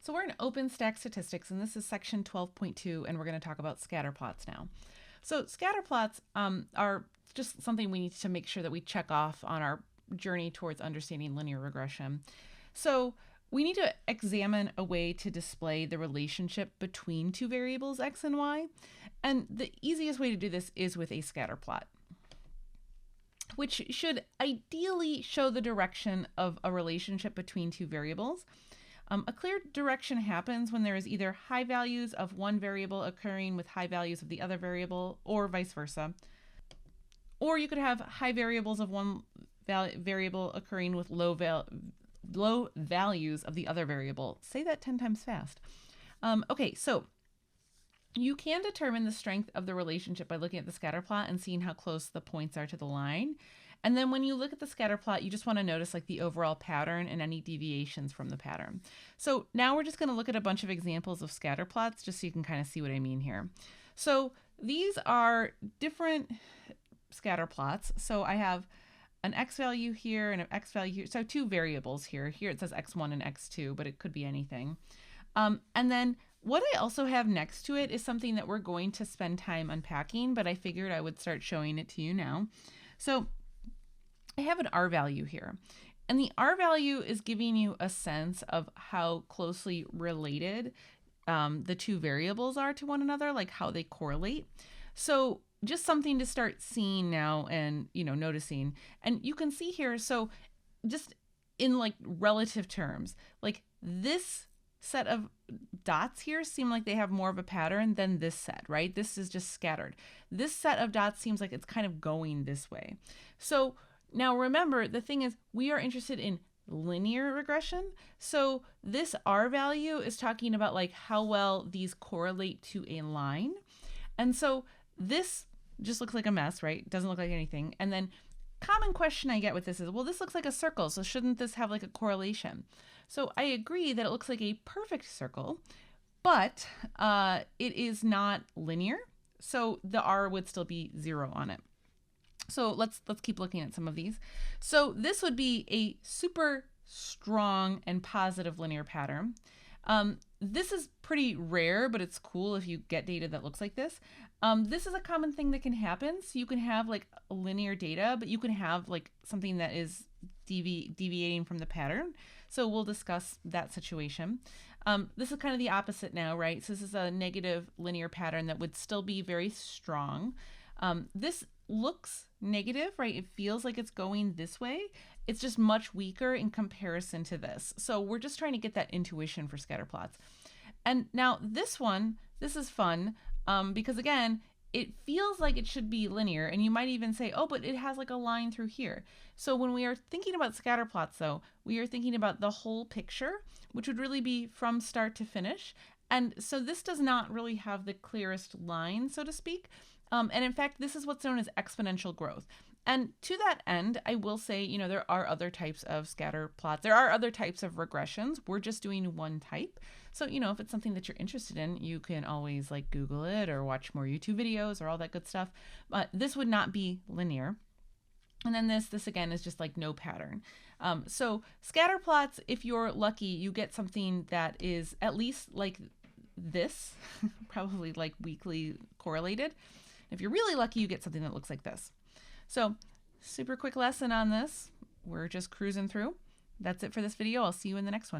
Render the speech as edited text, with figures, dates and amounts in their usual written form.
So we're in OpenStax statistics, and this is section 12.2, and we're going to talk about scatter plots now. So scatter plots are just something we need to make sure that we check off on our journey towards understanding linear regression. So we need to examine a way to display the relationship between two variables, x and y. And the easiest way to do this is with a scatter plot, which should ideally show the direction of a relationship between two variables. A clear direction happens when there is either high values of one variable occurring with high values of the other variable, or vice versa. Or you could have high variables of one variable occurring with low values of the other variable. Say that 10 times fast. Okay, so you can determine the strength of the relationship by looking at the scatter plot and seeing how close the points are to the line. And then when you look at the scatter plot, you just want to notice like the overall pattern and any deviations from the pattern. So now we're just going to look at a bunch of examples of scatter plots just so you can kind of see what I mean here. So these are different scatter plots. So I have an x value here and an x value here. So two variables here. Here it says x1 and x2, but it could be anything. And then what I also have next to it is something that we're going to spend time unpacking, but I figured I would start showing it to you now. So I have an R value here, and the R value is giving you a sense of how closely related the two variables are to one another, like how they correlate. So just something to start seeing now and, noticing. And you can see here, so just in like relative terms, like this set of dots here seem like they have more of a pattern than this set, right? This is just scattered. This set of dots seems like it's kind of going this way. So now remember, the thing is, we are interested in linear regression. So this R value is talking about like how well these correlate to a line. And so this just looks like a mess, right? Doesn't look like anything. And then common question I get with this is, well, this looks like a circle, so shouldn't this have like a correlation? So I agree that it looks like a perfect circle, but it is not linear. So the R would still be 0 on it. So let's keep looking at some of these. So this would be a super strong and positive linear pattern. This is pretty rare, but it's cool if you get data that looks like this. This is a common thing that can happen. So you can have like linear data, but you can have like something that is deviating from the pattern. So we'll discuss that situation. This is kind of the opposite now, right? So this is a negative linear pattern that would still be very strong. This looks negative, right? It feels like it's going this way. It's just much weaker in comparison to this. So we're just trying to get that intuition for scatter plots. And now this one, this is fun because again, it feels like it should be linear, and you might even say, oh, but it has like a line through here. So when we are thinking about scatter plots though, we are thinking about the whole picture, which would really be from start to finish. And so this does not really have the clearest line, so to speak. And in fact, this is what's known as exponential growth. And to that end, I will say, there are other types of scatter plots. There are other types of regressions. We're just doing one type. So, if it's something that you're interested in, you can always like Google it or watch more YouTube videos or all that good stuff. But this would not be linear. And then this again is just like no pattern. So scatter plots, if you're lucky, you get something that is at least like this, probably like weakly correlated. If you're really lucky, you get something that looks like this. So super quick lesson on this. We're just cruising through. That's it for this video. I'll see you in the next one.